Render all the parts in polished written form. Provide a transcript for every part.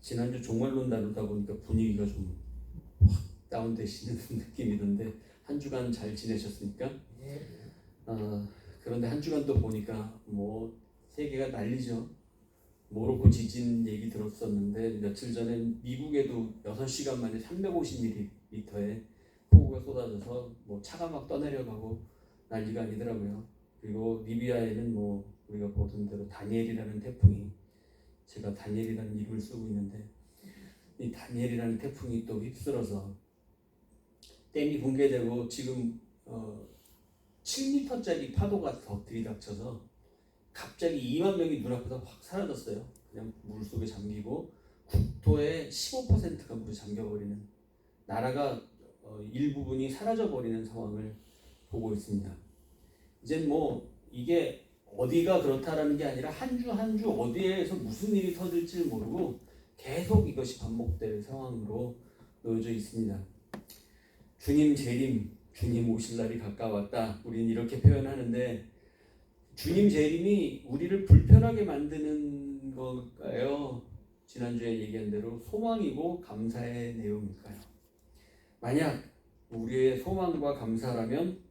지난주 종말론 다루다 보니까 분위기가 좀 다운되시는 느낌이던데 한 주간 잘 지내셨습니까? 그런데 한 주간 또 보니까 뭐 세계가 난리죠. 모로코 지진 얘기 들었었는데 며칠 전에 미국에도 6시간 만에 350ml의 폭우가 쏟아져서 뭐 차가 막 떠내려가고 난리가 아니더라고요. 그리고 리비아에는 뭐 우리가 보던 대로 다니엘이라는 태풍이, 제가 다니엘이라는 이름을 쓰고 있는데 이 다니엘이라는 태풍이 또 휩쓸어서 댐이 붕괴되고 지금 7m짜리 파도가 더 들이닥쳐서 갑자기 2만 명이 눈앞에서 확 사라졌어요. 그냥 물속에 잠기고 국토의 15%가 물에 잠겨버리는, 나라가 일부분이 사라져버리는 상황을 보고 있습니다. 이제 뭐 이게 어디가 그렇다라는 게 아니라 한 주 한 주 어디에서 무슨 일이 터질지 모르고 계속 이것이 반복될 상황으로 놓여져 있습니다. 주님 재림, 주님 오실 날이 가까웠다. 우리는 이렇게 표현하는데 주님 재림이 우리를 불편하게 만드는 걸까요? 지난주에 얘기한 대로 소망이고 감사의 내용일까요? 만약 우리의 소망과 감사라면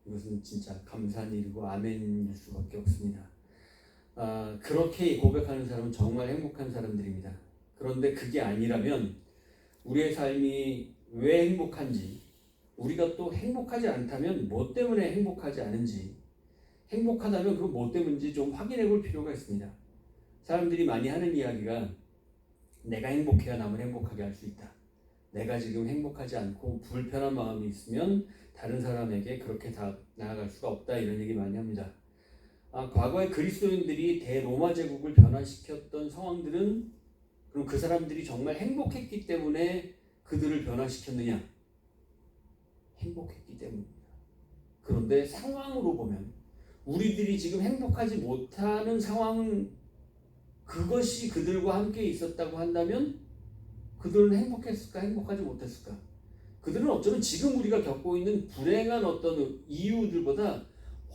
이것은 진짜 감사한 일이고 아멘일 수밖에 없습니다. 그렇게 고백하는 사람은 정말 행복한 사람들입니다. 그런데 그게 아니라면 우리의 삶이 왜 행복한지, 우리가 또 행복하지 않다면 뭐 때문에 행복하지 않은지, 행복하다면 그 뭐 때문인지 좀 확인해 볼 필요가 있습니다. 사람들이 많이 하는 이야기가 내가 행복해야 남을 행복하게 할 수 있다. 내가 지금 행복하지 않고 불편한 마음이 있으면 다른 사람에게 그렇게 다 나아갈 수가 없다, 이런 얘기 많이 합니다. 과거에 그리스도인들이 대로마 제국을 변화시켰던 상황들은 그럼 그 사람들이 정말 행복했기 때문에 그들을 변화시켰느냐? 행복했기 때문입니다. 그런데 상황으로 보면 우리들이 지금 행복하지 못하는 상황, 그것이 그들과 함께 있었다고 한다면 그들은 행복했을까? 행복하지 못했을까? 그들은 어쩌면 지금 우리가 겪고 있는 불행한 어떤 이유들보다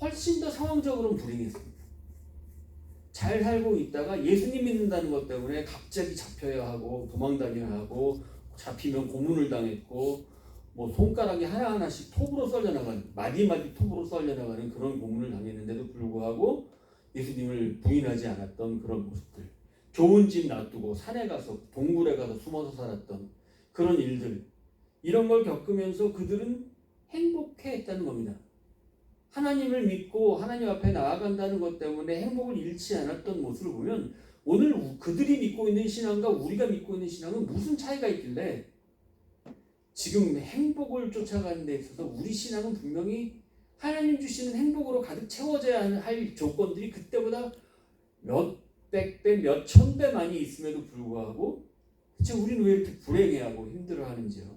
훨씬 더 상황적으로는 불행했습니다. 잘 살고 있다가 예수님 믿는다는 것 때문에 갑자기 잡혀야 하고 도망다녀야 하고, 잡히면 고문을 당했고 뭐 손가락이 하나하나씩 톱으로 썰려나가는, 마디마디 톱으로 썰려나가는 그런 고문을 당했는데도 불구하고 예수님을 부인하지 않았던 그런 모습들, 좋은 집 놔두고 산에 가서 동굴에 가서 숨어서 살았던 그런 일들, 이런 걸 겪으면서 그들은 행복해했다는 겁니다. 하나님을 믿고 하나님 앞에 나아간다는 것 때문에 행복을 잃지 않았던 모습을 보면 오늘 그들이 믿고 있는 신앙과 우리가 믿고 있는 신앙은 무슨 차이가 있길래 지금 행복을 쫓아가는 데 있어서 우리 신앙은 분명히 하나님 주시는 행복으로 가득 채워져야 할 조건들이 그때보다 몇백 배, 몇천 배 많이 있음에도 불구하고 대체 우리는 왜 이렇게 불행해하고 힘들어하는지요?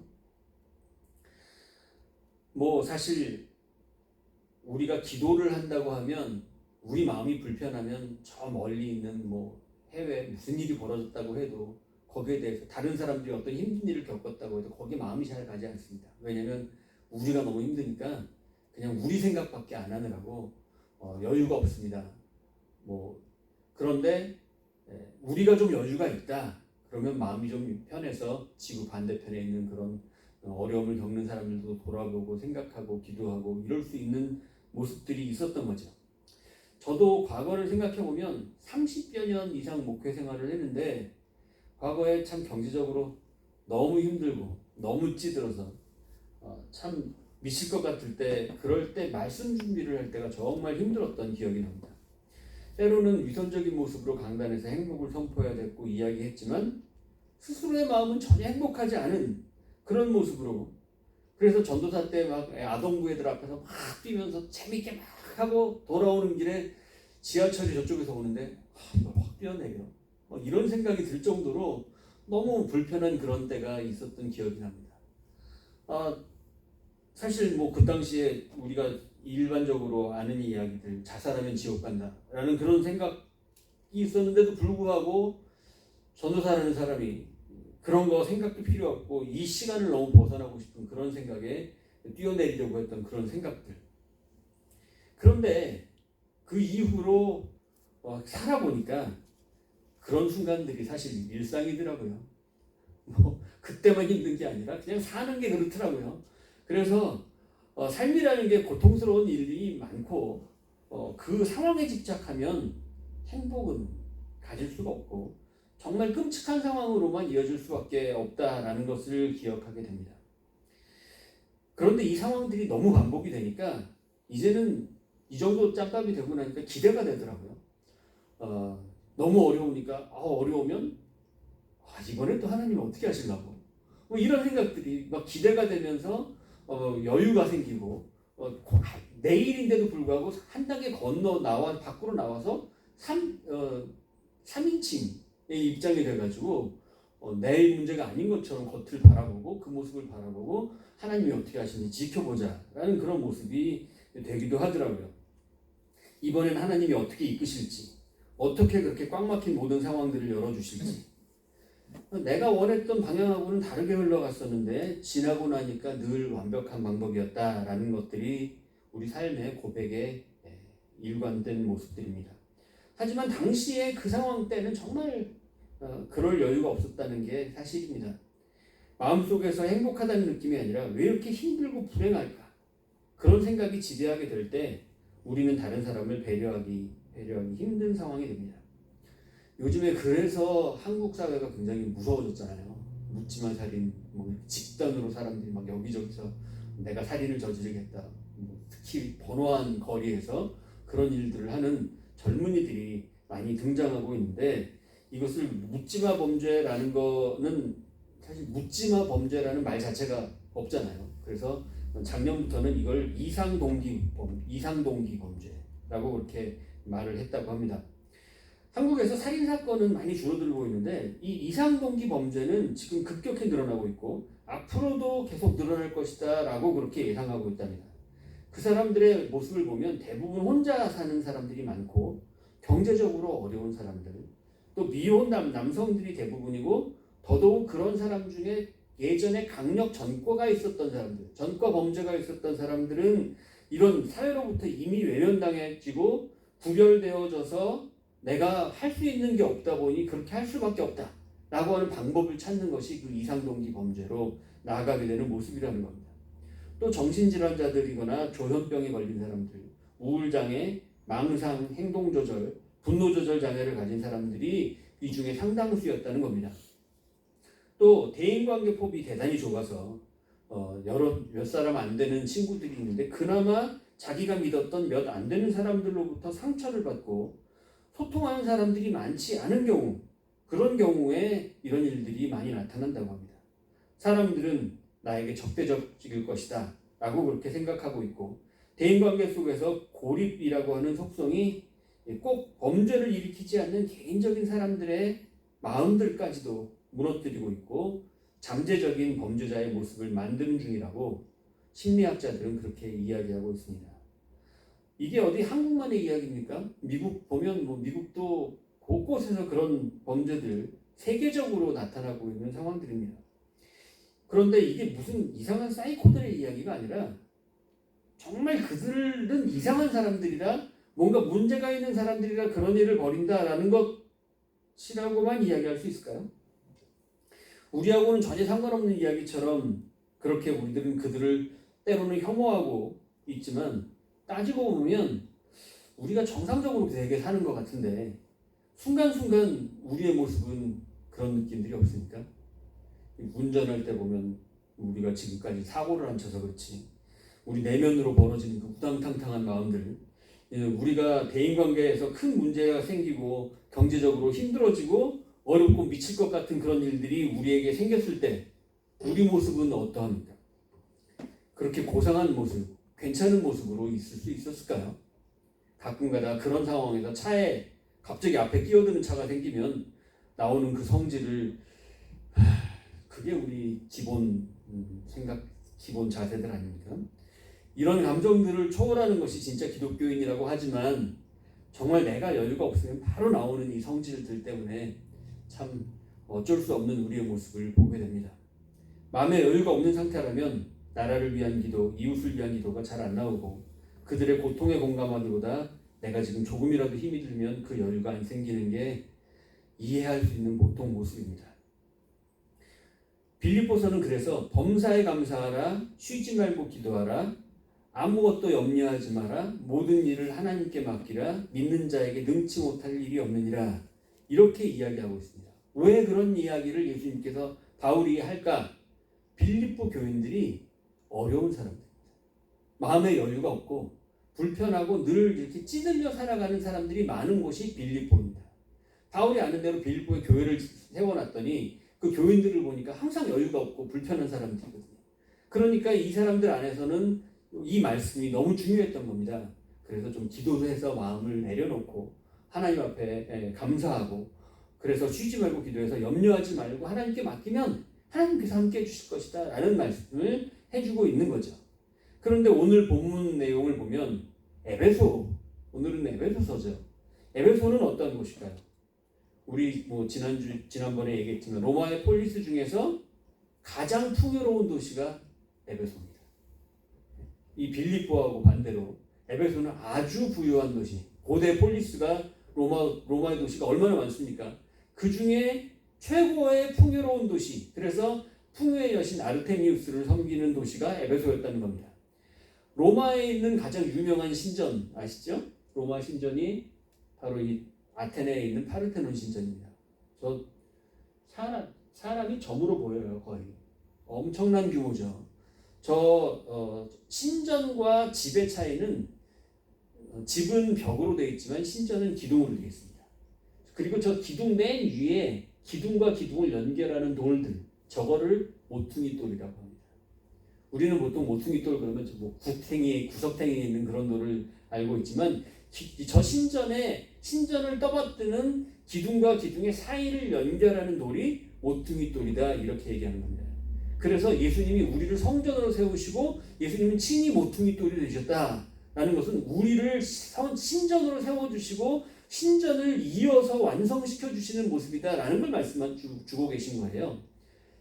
뭐 사실 우리가 기도를 한다고 하면 우리 마음이 불편하면 저 멀리 있는 뭐 해외 무슨 일이 벌어졌다고 해도 거기에 대해서 다른 사람들이 어떤 힘든 일을 겪었다고 해도 거기에 마음이 잘 가지 않습니다. 왜냐하면 우리가 너무 힘드니까 그냥 우리 생각밖에 안 하느라고 여유가 없습니다. 뭐 그런데 우리가 좀 여유가 있다 그러면 마음이 좀 편해서 지구 반대편에 있는 그런 어려움을 겪는 사람들도 돌아보고 생각하고 기도하고 이럴 수 있는 모습들이 있었던 거죠. 저도 과거를 생각해보면 30여 년 이상 목회 생활을 했는데 과거에 참 경제적으로 너무 힘들고 너무 찌들어서 참 미칠 것 같을 때, 그럴 때 말씀 준비를 할 때가 정말 힘들었던 기억이 납니다. 때로는 위선적인 모습으로 강단에서 행복을 선포해야 됐고 이야기했지만 스스로의 마음은 전혀 행복하지 않은 그런 모습으로, 그래서 전도사 때 막 아동부 애들 앞에서 막 뛰면서 재밌게 막 하고 돌아오는 길에 지하철이 저쪽에서 오는데 이걸 확 뛰어내려 이런 생각이 들 정도로 너무 불편한 그런 때가 있었던 기억이 납니다. 사실 뭐 그 당시에 우리가 일반적으로 아는 이야기들, 자살하면 지옥 간다라는 그런 생각이 있었는데도 불구하고 전도사라는 사람이 그런 거 생각도 필요 없고 이 시간을 너무 벗어나고 싶은 그런 생각에 뛰어내리려고 했던 그런 생각들. 그런데 그 이후로 살아보니까 그런 순간들이 사실 일상이더라고요. 뭐 그때만 힘든 게 아니라 그냥 사는 게 그렇더라고요. 그래서 삶이라는 게 고통스러운 일이 많고 그 상황에 집착하면 행복은 가질 수가 없고 정말 끔찍한 상황으로만 이어질 수밖에 없다라는 것을 기억하게 됩니다. 그런데 이 상황들이 너무 반복이 되니까 이제는 이 정도 짬밥이 되고 나니까 기대가 되더라고요. 너무 어려우니까 어려우면 이번에 또 하나님 어떻게 하실라고 뭐 이런 생각들이 막 기대가 되면서 여유가 생기고 내일인데도 불구하고 한 단계 밖으로 나와서 3인칭의 입장이 돼가지고 내일 문제가 아닌 것처럼 겉을 바라보고 그 모습을 바라보고 하나님이 어떻게 하시는지 지켜보자라는 그런 모습이 되기도 하더라고요. 이번엔 하나님이 어떻게 이끄실지, 어떻게 그렇게 꽉 막힌 모든 상황들을 열어주실지, 내가 원했던 방향하고는 다르게 흘러갔었는데 지나고 나니까 늘 완벽한 방법이었다라는 것들이 우리 삶의 고백의 일관된 모습들입니다. 하지만 당시에 그 상황 때는 정말 그럴 여유가 없었다는 게 사실입니다. 마음속에서 행복하다는 느낌이 아니라 왜 이렇게 힘들고 불행할까? 그런 생각이 지배하게 될 때 우리는 다른 사람을 배려하기 힘든 상황이 됩니다. 요즘에 그래서 한국 사회가 굉장히 무서워졌잖아요. 묻지마 살인, 집단으로 사람들이 막 여기저기서 내가 살인을 저지르겠다. 특히 번화한 거리에서 그런 일들을 하는 젊은이들이 많이 등장하고 있는데 이것을 묻지마 범죄라는 거는 사실 묻지마 범죄라는 말 자체가 없잖아요. 그래서 작년부터는 이걸 이상동기 범죄라고 그렇게 말을 했다고 합니다. 한국에서 살인 사건은 많이 줄어들고 있는데 이 이상동기 범죄는 지금 급격히 늘어나고 있고 앞으로도 계속 늘어날 것이다 라고 그렇게 예상하고 있답니다. 그 사람들의 모습을 보면 대부분 혼자 사는 사람들이 많고 경제적으로 어려운 사람들, 또 미혼 남성들이 대부분이고 더더욱 그런 사람 중에 예전에 강력 전과가 있었던 사람들, 전과 범죄가 있었던 사람들은 이런 사회로부터 이미 외면당해지고 구별되어져서 내가 할 수 있는 게 없다 보니 그렇게 할 수밖에 없다 라고 하는 방법을 찾는 것이 그 이상동기 범죄로 나아가게 되는 모습이라는 겁니다. 또 정신질환자들이거나 조현병에 걸린 사람들, 우울장애, 망상, 행동조절, 분노조절 장애를 가진 사람들이 이 중에 상당수였다는 겁니다. 또 대인관계 폭이 대단히 좁아서 몇 사람 안 되는 친구들이 있는데 그나마 자기가 믿었던 몇 안 되는 사람들로부터 상처를 받고 소통하는 사람들이 많지 않은 경우, 그런 경우에 이런 일들이 많이 나타난다고 합니다. 사람들은 나에게 적대적일 것이다 라고 그렇게 생각하고 있고 대인관계 속에서 고립이라고 하는 속성이 꼭 범죄를 일으키지 않는 개인적인 사람들의 마음들까지도 무너뜨리고 있고 잠재적인 범죄자의 모습을 만드는 중이라고 심리학자들은 그렇게 이야기하고 있습니다. 이게 어디 한국만의 이야기입니까? 미국 보면 미국도 곳곳에서 그런 범죄들 세계적으로 나타나고 있는 상황들입니다. 그런데 이게 무슨 이상한 사이코들의 이야기가 아니라 정말 그들은 이상한 사람들이라 뭔가 문제가 있는 사람들이라 그런 일을 벌인다라는 것이라고만 이야기할 수 있을까요? 우리하고는 전혀 상관없는 이야기처럼 그렇게 우리들은 그들을 때로는 혐오하고 있지만 따지고 보면 우리가 정상적으로 되게 사는 것 같은데 순간순간 우리의 모습은 그런 느낌들이 없습니까? 운전할 때 보면 우리가 지금까지 사고를 안 쳐서 그렇지 우리 내면으로 벌어지는 그 우당탕탕한 마음들, 우리가 대인관계에서 큰 문제가 생기고 경제적으로 힘들어지고 어렵고 미칠 것 같은 그런 일들이 우리에게 생겼을 때 우리 모습은 어떠합니까? 그렇게 고상한 모습, 괜찮은 모습으로 있을 수 있었을까요? 가끔가다 그런 상황에서 차에 갑자기 앞에 끼어드는 차가 생기면 나오는 그 성질을 그게 우리 기본 생각, 기본 자세들 아닙니까? 이런 감정들을 초월하는 것이 진짜 기독교인이라고 하지만 정말 내가 여유가 없으면 바로 나오는 이 성질들 때문에 참 어쩔 수 없는 우리의 모습을 보게 됩니다. 마음에 여유가 없는 상태라면 나라를 위한 기도, 이웃을 위한 기도가 잘 안 나오고 그들의 고통에 공감하기보다 내가 지금 조금이라도 힘이 들면 그 여유가 안 생기는 게 이해할 수 있는 보통 모습입니다. 빌립보서는 그래서 범사에 감사하라, 쉬지 말고 기도하라, 아무것도 염려하지 마라, 모든 일을 하나님께 맡기라, 믿는 자에게 능치 못할 일이 없느니라, 이렇게 이야기하고 있습니다. 왜 그런 이야기를 예수님께서 바울이 할까? 빌립보 교인들이 어려운 사람들입니다. 마음의 여유가 없고 불편하고 늘 이렇게 찌들려 살아가는 사람들이 많은 곳이 빌립보입니다. 바울이 아는 대로 빌립보에 교회를 세워놨더니 그 교인들을 보니까 항상 여유가 없고 불편한 사람들이거든요. 그러니까 이 사람들 안에서는 이 말씀이 너무 중요했던 겁니다. 그래서 좀 기도도 해서 마음을 내려놓고 하나님 앞에 감사하고, 그래서 쉬지 말고 기도해서 염려하지 말고 하나님께 맡기면 하나님께서 함께 해주실 것이다 라는 말씀을 해주고 있는 거죠. 그런데 오늘 본문 내용을 보면 오늘은 에베소서죠. 에베소는 어떤 곳일까요? 우리 지난번에 얘기했지만 로마의 폴리스 중에서 가장 풍요로운 도시가 에베소입니다. 이 빌립보하고 반대로 에베소는 아주 부유한 도시. 고대 폴리스가 로마의 도시가 얼마나 많습니까? 그 중에 최고의 풍요로운 도시. 그래서 풍요의 여신 아르테미우스를 섬기는 도시가 에베소였다는 겁니다. 로마에 있는 가장 유명한 신전 아시죠? 로마 신전이 바로 이 아테네에 있는 파르테논 신전입니다. 저 사람이 점으로 보여요. 거의 엄청난 규모죠. 신전과 집의 차이는 집은 벽으로 되어 있지만 신전은 기둥으로 되어 있습니다. 그리고 저 기둥 맨 위에 기둥과 기둥을 연결하는 돌들, 저거를 모퉁이 돌이라고 합니다. 우리는 보통 모퉁이 돌 그러면 구석탱이에 있는 그런 돌을 알고 있지만 저 신전을 떠받드는 기둥과 기둥의 사이를 연결하는 돌이 모퉁이 돌이다, 이렇게 얘기하는 겁니다. 그래서 예수님이 우리를 성전으로 세우시고 예수님은 친히 모퉁이 돌이 되셨다라는 것은 우리를 신전으로 세워주시고 신전을 이어서 완성시켜 주시는 모습이다라는 걸 말씀주고 계신 거예요.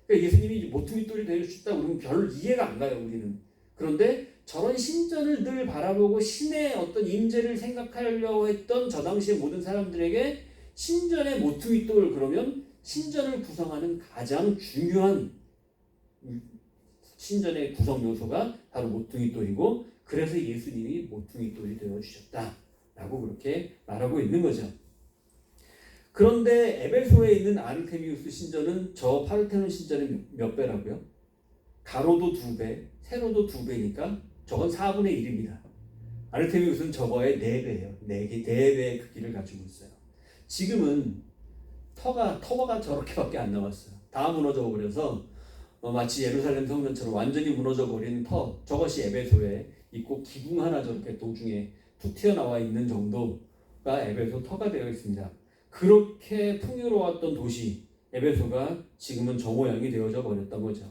그러니까 예수님이 모퉁이 돌이 되셨다 그러면 별로 이해가 안 가요, 우리는. 그런데 저런 신전을 늘 바라보고 신의 어떤 임재를 생각하려고 했던 저 당시의 모든 사람들에게 신전의 모퉁이 돌 그러면 신전을 구성하는 가장 중요한 신전의 구성 요소가 바로 모퉁이 돌이고, 그래서 예수님이 모퉁이 돌이 되어주셨다라고 그렇게 말하고 있는 거죠. 그런데 에베소에 있는 아르테미우스 신전은 저 파르테논 신전의 몇 배라고요? 가로도 2배, 세로도 2배니까 저건 4분의 1입니다. 아르테미우스는 저거의 4배예요. 4배의 크기를 가지고 있어요. 지금은 터가 저렇게밖에 안 남았어요. 다 무너져 버려서 마치 예루살렘 성전처럼 완전히 무너져 버린 터, 저것이 에베소에 있고 기둥 하나 저렇게 도중에 툭 튀어나와 있는 정도가 에베소 터가 되어 있습니다. 그렇게 풍요로웠던 도시 에베소가 지금은 저 모양이 되어져 버렸던 거죠.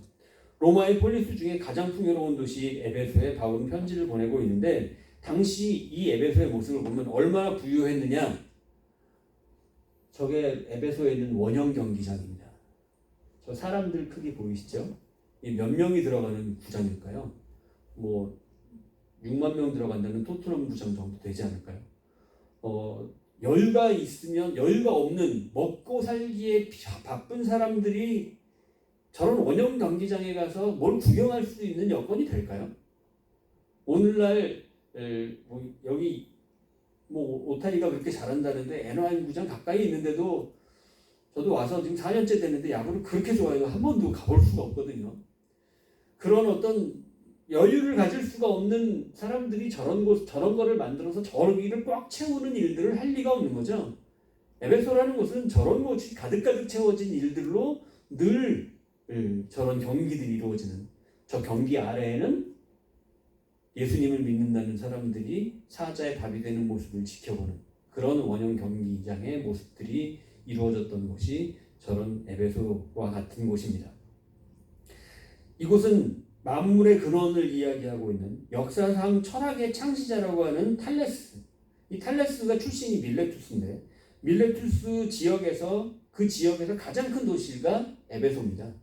로마의 폴리스 중에 가장 풍요로운 도시 에베소에 바울은 편지를 보내고 있는데, 당시 이 에베소의 모습을 보면 얼마나 부유했느냐. 저게 에베소에 있는 원형 경기장입니다. 저 사람들 크기 보이시죠? 이 몇 명이 들어가는 구장일까요? 6만 명 들어간다는 토트넘 구장 정도 되지 않을까요? 여유가 있으면, 여유가 없는 먹고 살기에 바쁜 사람들이 저런 원형 경기장에 가서 뭘 구경할 수 있는 여건이 될까요? 오늘날 여기 오타니가 그렇게 잘한다는데 NY 구장 가까이 있는데도 저도 와서 지금 4년째 됐는데 야구를 그렇게 좋아해요. 한 번도 가볼 수가 없거든요. 그런 어떤 여유를 가질 수가 없는 사람들이 저런 거를 만들어서 저기를 꽉 채우는 일들을 할 리가 없는 거죠. 에베소라는 곳은 저런 곳이 가득가득 채워진 일들로 늘 저런 경기들이 이루어지는, 저 경기 아래에는 예수님을 믿는다는 사람들이 사자의 밥이 되는 모습을 지켜보는 그런 원형 경기장의 모습들이 이루어졌던 곳이 저런 에베소와 같은 곳입니다. 이곳은 만물의 근원을 이야기하고 있는 역사상 철학의 창시자라고 하는 탈레스, 이 탈레스가 출신이 밀레투스인데, 밀레투스 지역에서 그 지역에서 가장 큰 도시가 에베소입니다.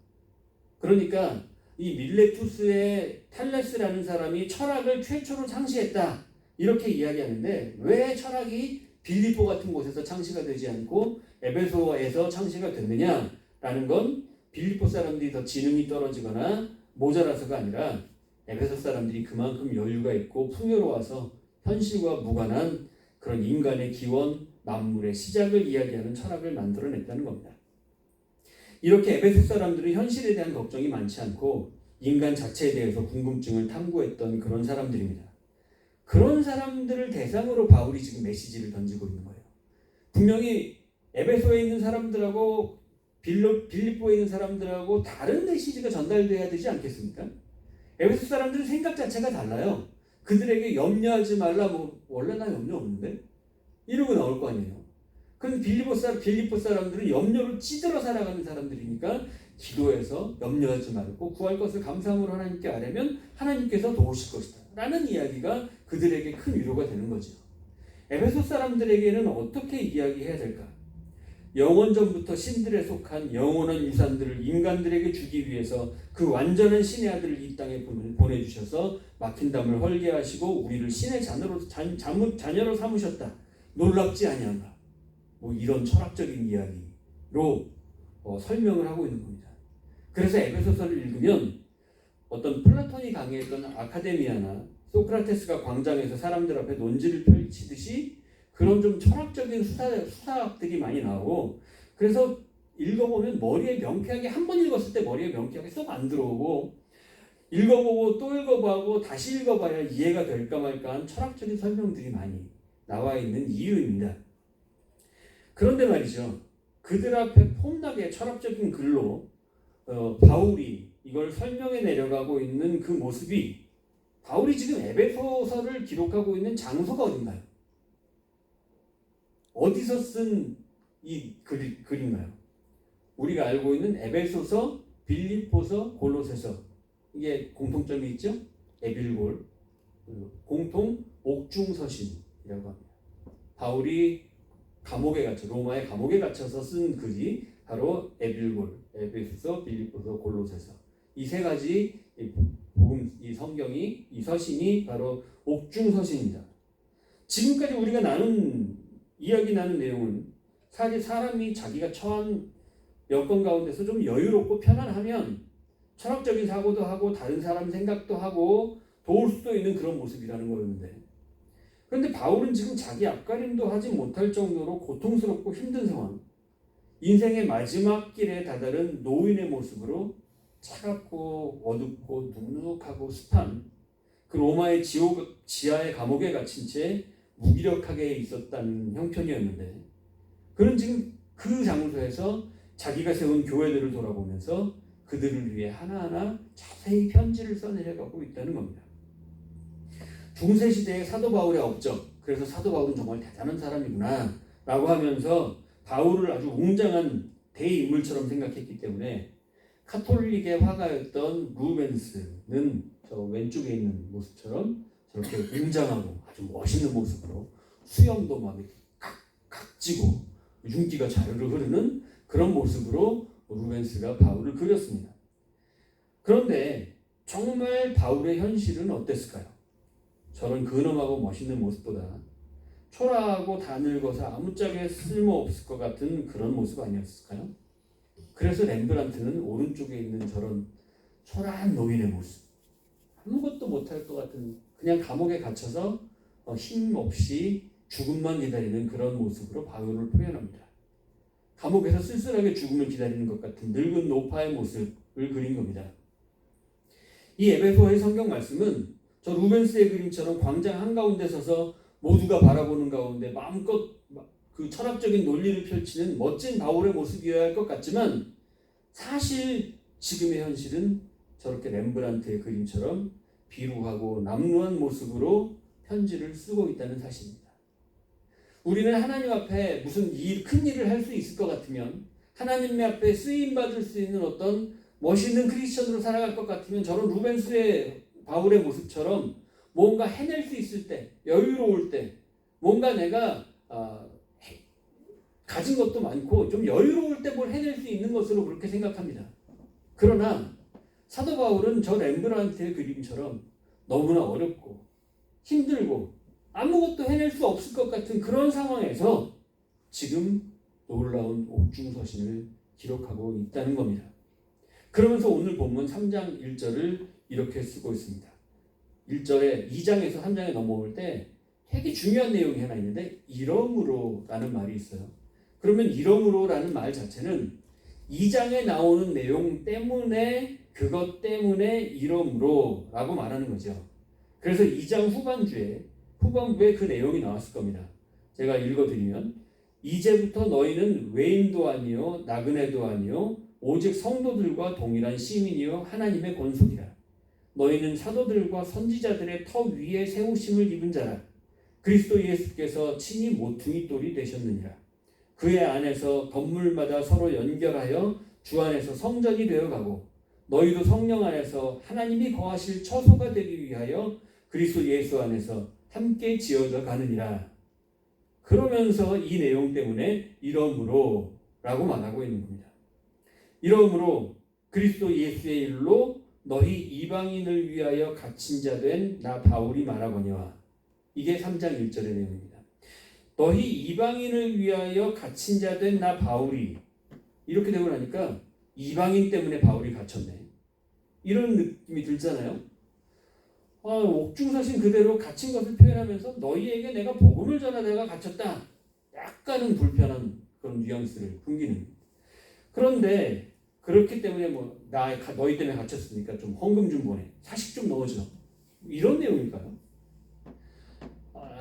그러니까 이 밀레투스의 탈레스라는 사람이 철학을 최초로 창시했다, 이렇게 이야기하는데, 왜 철학이 빌립보 같은 곳에서 창시가 되지 않고 에베소에서 창시가 됐느냐라는 건 빌립보 사람들이 더 지능이 떨어지거나 모자라서가 아니라 에베소 사람들이 그만큼 여유가 있고 풍요로워서 현실과 무관한 그런 인간의 기원, 만물의 시작을 이야기하는 철학을 만들어냈다는 겁니다. 이렇게 에베소 사람들은 현실에 대한 걱정이 많지 않고 인간 자체에 대해서 궁금증을 탐구했던 그런 사람들입니다. 그런 사람들을 대상으로 바울이 지금 메시지를 던지고 있는 거예요. 분명히 에베소에 있는 사람들하고 빌립보에 있는 사람들하고 다른 메시지가 전달돼야 되지 않겠습니까? 에베소 사람들은 생각 자체가 달라요. 그들에게 염려하지 말라, 원래 나 염려 없는데? 이러고 나올 거 아니에요. 그럼 빌립보 사람들은 염려를 찌들어 살아가는 사람들이니까 기도해서 염려하지 말고 구할 것을 감사함으로 하나님께 아뢰면 하나님께서 도우실 것이다 라는 이야기가 그들에게 큰 위로가 되는 거죠. 에베소 사람들에게는 어떻게 이야기해야 될까? 영원전부터 신들에 속한 영원한 유산들을 인간들에게 주기 위해서 그 완전한 신의 아들을 이 땅에 보내주셔서 막힌 담을 헐게 하시고 우리를 신의 자녀로 삼으셨다. 놀랍지 아니한가? 이런 철학적인 이야기로 설명을 하고 있는 겁니다. 그래서 에베소서를 읽으면 어떤 플라톤이 강의했던 아카데미아나 소크라테스가 광장에서 사람들 앞에 논지를 펼치듯이 그런 좀 철학적인 수사학들이 많이 나오고, 그래서 읽어보면 머리에 명쾌하게, 한 번 읽었을 때 머리에 명쾌하게 쏙 안 들어오고 읽어보고 또 읽어보고 다시 읽어봐야 이해가 될까 말까한 철학적인 설명들이 많이 나와 있는 이유입니다. 그런데 말이죠, 그들 앞에 폼나게 철학적인 글로 바울이 이걸 설명해 내려가고 있는 그 모습이, 바울이 지금 에베소서를 기록하고 있는 장소가 어딘가요? 어디서 쓴 이 글인가요? 우리가 알고 있는 에베소서, 빌립보서, 골로새서, 이게 공통점이 있죠? 에빌골, 공통 옥중서신이라고 합니다. 바울이 로마의 감옥에 갇혀서 쓴 글이 바로 에빌골, 에베소서, 빌립보서, 골로새서, 이 세 가지 이 성경이, 이 서신이 바로 옥중서신입니다. 지금까지 우리가 이야기 나눈 내용은 사실 사람이 자기가 처한 여건 가운데서 좀 여유롭고 편안하면 철학적인 사고도 하고 다른 사람 생각도 하고 도울 수도 있는 그런 모습이라는 거였는데, 그런데 바울은 지금 자기 앞가림도 하지 못할 정도로 고통스럽고 힘든 상황, 인생의 마지막 길에 다다른 노인의 모습으로 차갑고 어둡고 눅눅하고 습한 그 로마의 지하의 감옥에 갇힌 채 무기력하게 있었다는 형편이었는데, 그는 지금 그 장소에서 자기가 세운 교회들을 돌아보면서 그들을 위해 하나하나 자세히 편지를 써내려가고 있다는 겁니다. 중세시대의 사도 바울의 업적, 그래서 사도 바울은 정말 대단한 사람이구나 라고 하면서 바울을 아주 웅장한 대인물처럼 생각했기 때문에 카톨릭의 화가였던 루벤스는 저 왼쪽에 있는 모습처럼 저렇게 웅장하고 아주 멋있는 모습으로 수염도 막 각지고 윤기가 자르르 흐르는 그런 모습으로 루벤스가 바울을 그렸습니다. 그런데 정말 바울의 현실은 어땠을까요? 저런 근엄하고 멋있는 모습보다 초라하고 다 늙어서 아무짝에 쓸모없을 것 같은 그런 모습 아니었을까요? 그래서 렘브란트는 오른쪽에 있는 저런 초라한 노인의 모습, 아무것도 못할 것 같은, 그냥 감옥에 갇혀서 힘없이 죽음만 기다리는 그런 모습으로 바울을 표현합니다. 감옥에서 쓸쓸하게 죽음을 기다리는 것 같은 늙은 노파의 모습을 그린 겁니다. 이 에베소의 성경 말씀은 저 루벤스의 그림처럼 광장 한가운데 서서 모두가 바라보는 가운데 마음껏 그 철학적인 논리를 펼치는 멋진 바울의 모습이어야 할 것 같지만, 사실 지금의 현실은 저렇게 렘브란트의 그림처럼 비루하고 남루한 모습으로 편지를 쓰고 있다는 사실입니다. 우리는 하나님 앞에 무슨 큰 일을 할 수 있을 것 같으면, 하나님 앞에 쓰임받을 수 있는 어떤 멋있는 크리스천으로 살아갈 것 같으면 저런 루벤스의 바울의 모습처럼 뭔가 해낼 수 있을 때, 여유로울 때, 뭔가 내가 가진 것도 많고 좀 여유로울 때 뭘 해낼 수 있는 것으로 그렇게 생각합니다. 그러나 사도 바울은 저 렘브란트의 그림처럼 너무나 어렵고 힘들고 아무것도 해낼 수 없을 것 같은 그런 상황에서 지금 놀라운 옥중서신을 기록하고 있다는 겁니다. 그러면서 오늘 본문 3장 1절을 이렇게 쓰고 있습니다. 1절에 2장에서 3장에 넘어올 때 되게 중요한 내용이 하나 있는데 이러므로라는 말이 있어요. 그러면 이러므로라는 말 자체는 2장에 나오는 내용 때문에 그것 때문에 이러므로라고 말하는 거죠. 그래서 2장 후반부에 그 내용이 나왔을 겁니다. 제가 읽어드리면 이제부터 너희는 외인도 아니요 나그네도 아니요 오직 성도들과 동일한 시민이요 하나님의 권속이라. 너희는 사도들과 선지자들의 터 위에 세우심을 입은 자라. 그리스도 예수께서 친히 모퉁이 돌이 되셨느니라. 그의 안에서 건물마다 서로 연결하여 주 안에서 성전이 되어가고 너희도 성령 안에서 하나님이 거하실 처소가 되기 위하여 그리스도 예수 안에서 함께 지어져 가느니라. 그러면서 이 내용 때문에 이러므로 라고 말하고 있는 겁니다. 이러므로 그리스도 예수의 일로 너희 이방인을 위하여 갇힌 자 된 나 바울이 말하거니와. 이게 3장 1절의 내용입니다. 너희 이방인을 위하여 갇힌 자 된 나 바울이. 이렇게 되고 나니까 이방인 때문에 바울이 갇혔네. 이런 느낌이 들잖아요. 옥중서신 그대로 갇힌 것을 표현하면서 너희에게 내가 복음을 전하다가 갇혔다. 약간은 불편한 그런 뉘앙스를 풍기는. 그런데 그렇기 때문에 너희 때문에 갇혔으니까 좀 헌금 좀 보내. 사식 좀 넣어줘. 이런 내용일까요?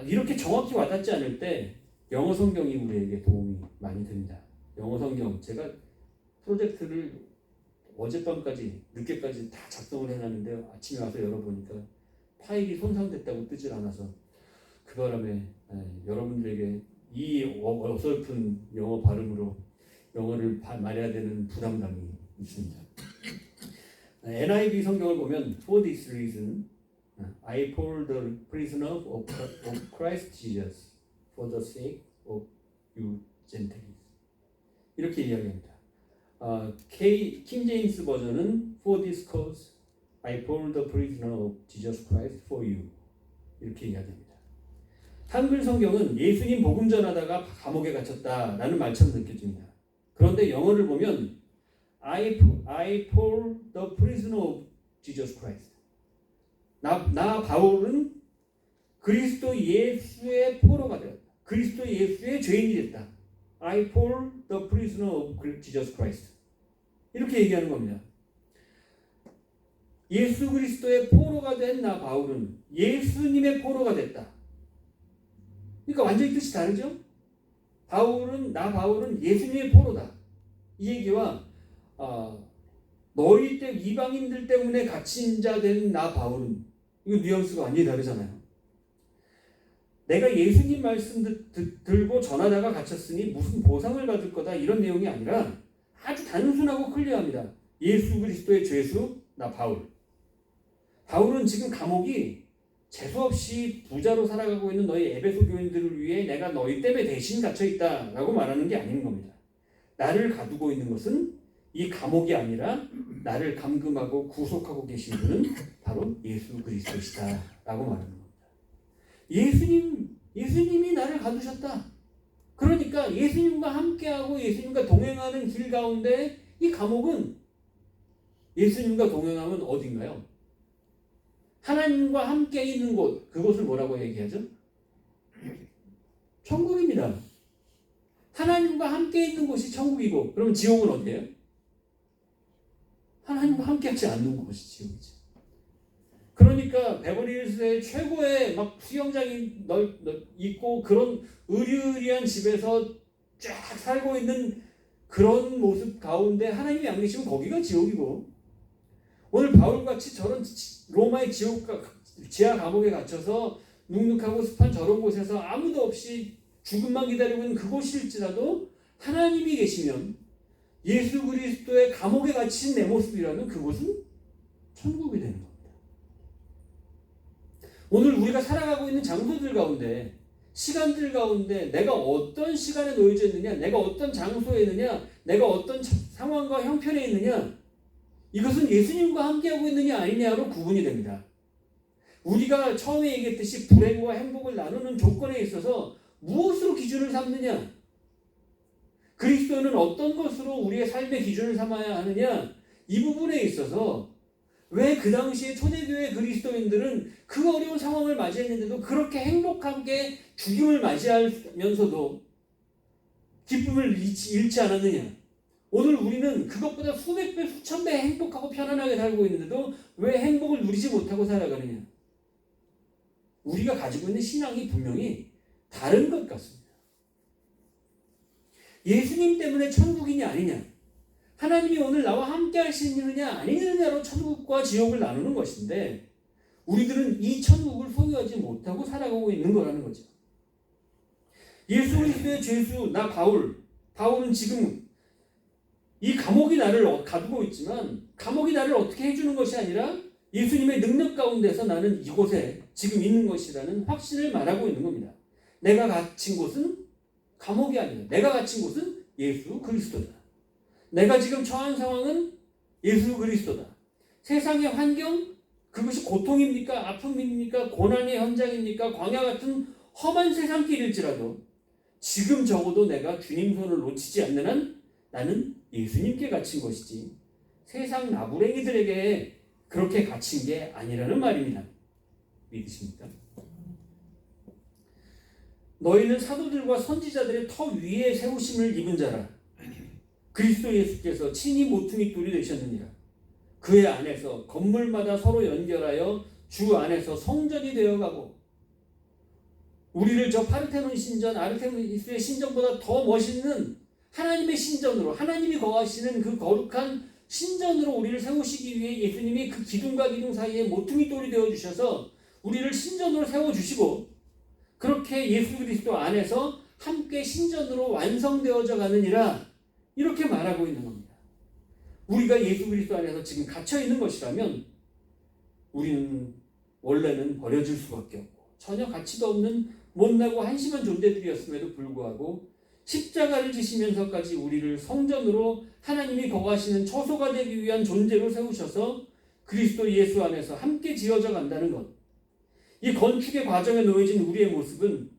이렇게 정확히 와닿지 않을 때 영어 성경이 우리에게 도움이 많이 됩니다. 영어 성경 제가 프로젝트를 어젯밤까지 늦게까지 다 작성을 해놨는데 아침에 와서 열어보니까 파일이 손상됐다고 뜨질 않아서 그 바람에 여러분들에게 이 어설픈 영어 발음으로 영어를 말해야 되는 부담감이 있습니다. NIV 성경을 보면 For this reason I Paul the prisoner of Christ Jesus for the sake of you Gentiles 이렇게 이야기합니다. 킹 제임스 버전은 For this cause I Paul the prisoner of Jesus Christ for you 이렇게 이야기합니다. 한글 성경은 예수님 복음 전하다가 감옥에 갇혔다라는 말처럼 느껴집니다. 그런데 영어를 보면 I Paul the prisoner of Jesus Christ 나 바울은 그리스도 예수의 포로가 되었다. 그리스도 예수의 죄인이 됐다. I Paul the prisoner of Jesus Christ 이렇게 얘기하는 겁니다. 예수 그리스도의 포로가 된 나 바울은 예수님의 포로가 됐다. 그러니까 완전히 뜻이 다르죠? 나 바울은 예수님의 포로다. 이 얘기와 너희 때 이방인들 때문에 갇힌 자 된 나 바울은 이거 뉘앙스가 완전히 다르잖아요. 내가 예수님 말씀 들고 전하다가 갇혔으니 무슨 보상을 받을 거다 이런 내용이 아니라 아주 단순하고 클리어합니다. 예수 그리스도의 죄수 나 바울은 지금 감옥이 재수없이 부자로 살아가고 있는 너희 에베소 교인들을 위해 내가 너희 때문에 대신 갇혀있다라고 말하는 게 아닌 겁니다. 나를 가두고 있는 것은 이 감옥이 아니라 나를 감금하고 구속하고 계신 분은 바로 예수 그리스도시다 라고 말하는 겁니다. 예수님이 나를 가두셨다. 그러니까 예수님과 함께하고 예수님과 동행하는 길 가운데 이 감옥은 예수님과 동행하면 어딘가요? 하나님과 함께 있는 곳, 그곳을 뭐라고 얘기하죠? 천국입니다. 하나님과 함께 있는 곳이 천국이고, 그러면 지옥은 어디예요? 하나님과 함께 하지 않는 곳이 지옥이죠. 그러니까 베버리힐스의 최고의 수영장이 있고 그런 으리으리한 집에서 쫙 살고 있는 그런 모습 가운데 하나님이 안 계시면 거기가 지옥이고, 오늘 바울같이 저런 로마의 지하 감옥에 갇혀서 눅눅하고 습한 저런 곳에서 아무도 없이 죽음만 기다리고 있는 그곳일지라도 하나님이 계시면 예수 그리스도의 감옥에 갇힌 내 모습이라면 그곳은 천국이 되는 겁니다. 오늘 우리가 살아가고 있는 장소들 가운데, 시간들 가운데 내가 어떤 시간에 놓여져 있느냐, 내가 어떤 장소에 있느냐, 내가 어떤 상황과 형편에 있느냐, 이것은 예수님과 함께하고 있느냐 아니냐로 구분이 됩니다. 우리가 처음에 얘기했듯이 불행과 행복을 나누는 조건에 있어서 무엇으로 기준을 삼느냐? 그리스도는 어떤 것으로 우리의 삶의 기준을 삼아야 하느냐? 이 부분에 있어서 왜 그 당시에 초대교회 그리스도인들은 그 어려운 상황을 맞이했는데도 그렇게 행복하게 죽임을 맞이하면서도 기쁨을 잃지 않았느냐? 오늘 우리는 그것보다 수백 배, 수천 배 행복하고 편안하게 살고 있는데도 왜 행복을 누리지 못하고 살아가느냐? 우리가 가지고 있는 신앙이 분명히 다른 것 같습니다. 예수님 때문에 천국이냐 아니냐, 하나님이 오늘 나와 함께 하시느냐 아니느냐로 천국과 지옥을 나누는 것인데, 우리들은 이 천국을 소유하지 못하고 살아가고 있는 거라는 거죠. 예수 그리스도의 죄수 나 바울은 지금 이 감옥이 나를 가두고 있지만, 감옥이 나를 어떻게 해주는 것이 아니라 예수님의 능력 가운데서 나는 이곳에 지금 있는 것이라는 확신을 말하고 있는 겁니다. 내가 갇힌 곳은 감옥이 아니라 내가 갇힌 곳은 예수 그리스도다. 내가 지금 처한 상황은 예수 그리스도다. 세상의 환경, 그것이 고통입니까? 아픔입니까? 고난의 현장입니까? 광야 같은 험한 세상길일지라도 지금 적어도 내가 주님 손을 놓치지 않는 한 나는 예수님께 갇힌 것이지 세상 나부랭이들에게 그렇게 갇힌 게 아니라는 말입니다. 믿으십니까? 너희는 사도들과 선지자들의 터 위에 세우심을 입은 자라. 그리스도 예수께서 친히 모퉁이 돌이 되셨느니라. 그의 안에서 건물마다 서로 연결하여 주 안에서 성전이 되어가고, 우리를 저 파르테논 신전, 아르테미스의 신전보다 더 멋있는 하나님의 신전으로, 하나님이 거하시는 그 거룩한 신전으로 우리를 세우시기 위해 예수님이 그 기둥과 기둥 사이에 모퉁이 돌이 되어주셔서 우리를 신전으로 세워주시고, 그렇게 예수 그리스도 안에서 함께 신전으로 완성되어져 가느니라, 이렇게 말하고 있는 겁니다. 우리가 예수 그리스도 안에서 지금 갇혀 있는 것이라면 우리는 원래는 버려질 수밖에 없고 전혀 가치도 없는 못나고 한심한 존재들이었음에도 불구하고 십자가를 지시면서까지 우리를 성전으로 하나님이 거하시는 처소가 되기 위한 존재로 세우셔서 그리스도 예수 안에서 함께 지어져 간다는 것. 이 건축의 과정에 놓여진 우리의 모습은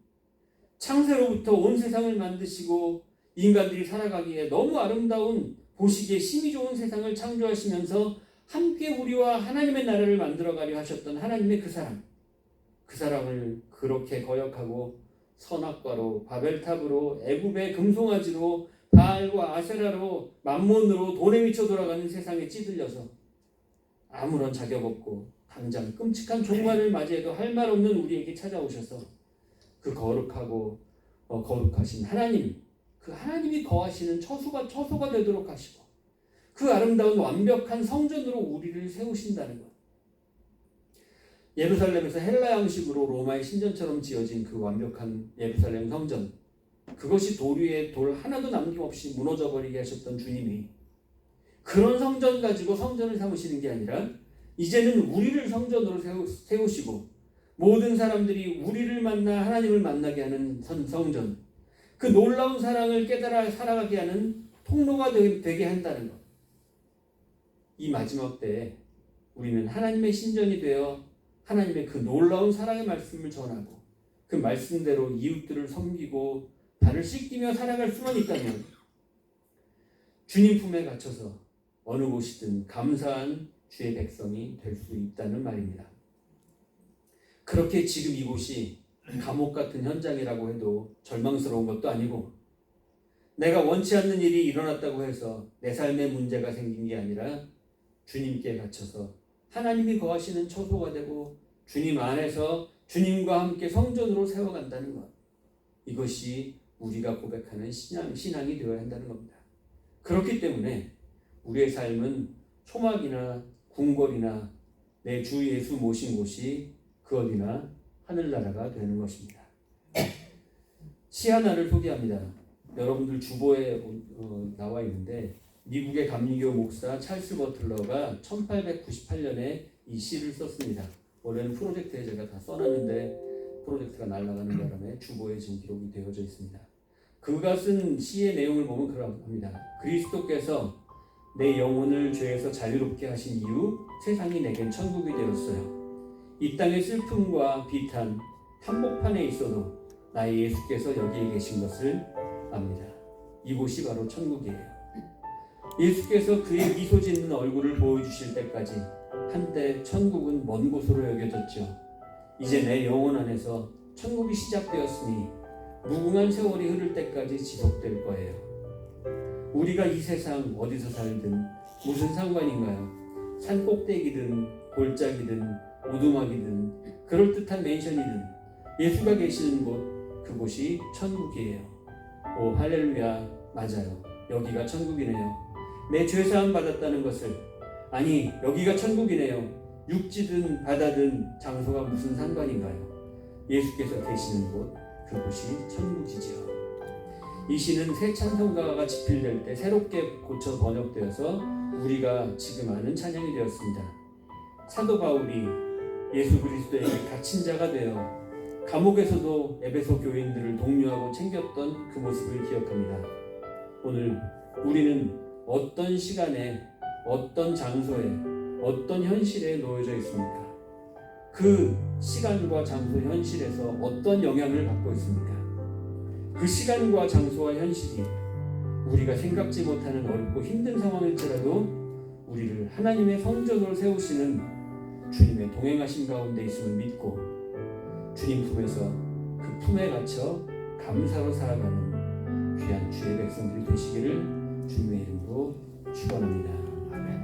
창세로부터 온 세상을 만드시고 인간들이 살아가기에 너무 아름다운, 보시기에 심히 좋은 세상을 창조하시면서 함께 우리와 하나님의 나라를 만들어가려 하셨던 하나님의 그 사람을 그렇게 거역하고 선악과로, 바벨탑으로, 애굽의 금송아지로, 바알과 아세라로, 만몬으로 돈에 미쳐 돌아가는 세상에 찌들려서 아무런 자격 없고 당장 끔찍한 종말을 맞이해도 할 말 없는 우리에게 찾아오셔서 그 거룩하고 거룩하신 하나님, 그 하나님이 거하시는 처소가 되도록 하시고 그 아름다운 완벽한 성전으로 우리를 세우신다는 것. 예루살렘에서 헬라 양식으로 로마의 신전처럼 지어진 그 완벽한 예루살렘 성전, 그것이 돌 위에 돌 하나도 남김없이 무너져버리게 하셨던 주님이 그런 성전 가지고 성전을 삼으시는 게 아니라 이제는 우리를 성전으로 세우시고 모든 사람들이 우리를 만나 하나님을 만나게 하는 성전, 그 놀라운 사랑을 깨달아 살아가게 하는 통로가 되게 한다는 것. 이 마지막 때에 우리는 하나님의 신전이 되어 하나님의 그 놀라운 사랑의 말씀을 전하고 그 말씀대로 이웃들을 섬기고 발을 씻기며 살아갈 수만 있다면 주님 품에 갇혀서 어느 곳이든 감사한 주의 백성이 될 수 있다는 말입니다. 그렇게 지금 이곳이 감옥 같은 현장이라고 해도 절망스러운 것도 아니고, 내가 원치 않는 일이 일어났다고 해서 내 삶에 문제가 생긴 게 아니라 주님께 갇혀서 하나님이 거하시는 처소가 되고 주님 안에서 주님과 함께 성전으로 세워간다는 것, 이것이 우리가 고백하는 신앙이 되어야 한다는 겁니다. 그렇기 때문에 우리의 삶은 초막이나 궁궐이나 내 주 예수 모신 곳이 그 어디나 하늘나라가 되는 것입니다. 시 하나를 소개합니다. 여러분들 주보에 나와 있는데 미국의 감리교 목사 찰스 버틀러가 1898년에 이 시를 썼습니다. 원래는 프로젝트에 제가 다 써놨는데 프로젝트가 날아가는 바람에 주보에 지금 기록이 되어져 있습니다. 그가 쓴 시의 내용을 보면 그럽니다. 그리스도께서 내 영혼을 죄에서 자유롭게 하신 이후 세상이 내겐 천국이 되었어요. 이 땅의 슬픔과 비탄, 한복판에 있어도 나의 예수께서 여기에 계신 것을 압니다. 이곳이 바로 천국이에요. 예수께서 그의 미소 짓는 얼굴을 보여주실 때까지 한때 천국은 먼 곳으로 여겨졌죠. 이제 내 영혼 안에서 천국이 시작되었으니 무궁한 세월이 흐를 때까지 지속될 거예요. 우리가 이 세상 어디서 살든 무슨 상관인가요? 산 꼭대기든 골짜기든 오두막이든 그럴듯한 맨션이든 예수가 계시는 곳, 그곳이 천국이에요. 오 할렐루야, 맞아요. 여기가 천국이네요. 내 죄사함 받았다는 것을, 아니 여기가 천국이네요. 육지든 바다든 장소가 무슨 상관인가요? 예수께서 계시는 곳, 그곳이 천국이지요. 이 시는 새 찬송가가 집필될 때 새롭게 고쳐 번역되어서 우리가 지금 아는 찬양이 되었습니다. 사도 바울이 예수 그리스도에게 갇힌 자가 되어 감옥에서도 에베소 교인들을 독려하고 챙겼던 그 모습을 기억합니다. 오늘 우리는 어떤 시간에, 어떤 장소에, 어떤 현실에 놓여져 있습니까? 그 시간과 장소, 현실에서 어떤 영향을 받고 있습니까? 그 시간과 장소와 현실이 우리가 생각지 못하는 어렵고 힘든 상황일지라도 우리를 하나님의 성전으로 세우시는 주님의 동행하심 가운데 있음을 믿고 주님 품에서 그 품에 갇혀 감사로 살아가는 귀한 주의 백성들이 되시기를 주님의 이름으로 축원합니다. 아멘.